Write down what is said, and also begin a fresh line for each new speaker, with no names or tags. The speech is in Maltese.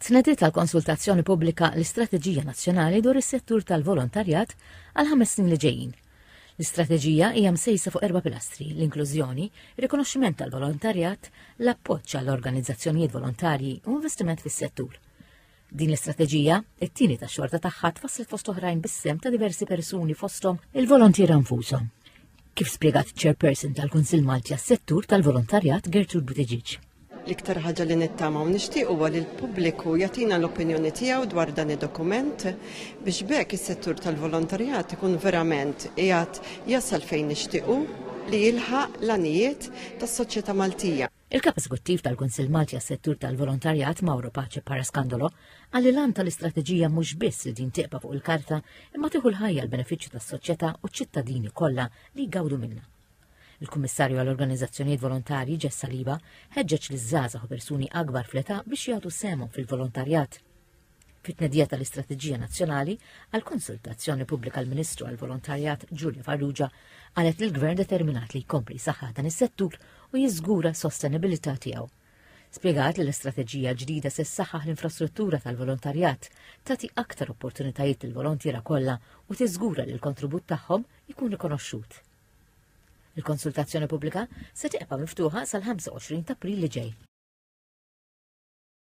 Tnediet tal-konsultazzjoni pubblika l-Istrateġija Nazzjonali dwar is-settur tal-volontarjat għal 5 snin li ġejjin. L-istrateġija hija msejsa fuq 4 pilastri: l-inklużjoni, ir-rikonoxximent tal-volontarjat, l-appoġġ għall-organizzazzjonijiet volontarji u investiment fis-settur. Din l-istrateġija, it-tieni tax-xorta tagħha tfasslet fost oħrajn bis-sem ta' diversi persuni fosthom il-volontiera nfushom. Kif spjegat chairperson tal-Kunsill Malti għas-settur tal-volontarjat Gertrude Buttigieg.
L-iktar ħaġa li nittama u nixtieq huwa li l-pubbliku jagħtina l-opinjoni tiegħu dwar dan id-dokument biex bekk is-settur tal-volontarjat ikun verament qiegħed jasal fejn nixtiequ li jilħaq l-għanijiet tas-soċjetà Maltija.
Il-kap eżekuttiv tal-Kunsill Malti għas-settur tal-volontarjat Mauro Pace Paraskandolo għalli l-għan tal-istrateġija mhux biss li din tieqpa fuq il-karta imma tieħu l-ħajja l-benefiċċju tas-soċjetà u ċ-ċittadini kollha li jgawdu minnha. Il-Kummissarju għall-Organizzazzjonijiet Volontarji Jess Saliba ħeġġeġ liż-żgħażagħ u persuni akbar fl-età biex jagħtu semhom fil-volontarjat. Fit-tnedija tal-Istrateġija Nazzjonali għall-konsultazzjoni pubblika l-Ministru għall-Volontarjat Giulia Farrugia qalet li l-Gvern determinat li jkompli saħħa dan is-settur u jiżgura s-sostenibilità tiegħu. Spjegat li l-istrateġija ġdida se ssaħħaħ l-infrastruttura tal-volontarjat tagħti aktar opportunitajiet lill-volontiera kollha u tiżgura li l-kontribut tagħhom ikun rikonoxxut. Il-konsultazzjoni pubblika se tibqa' miftuħa sal-25 ta' April li ġej.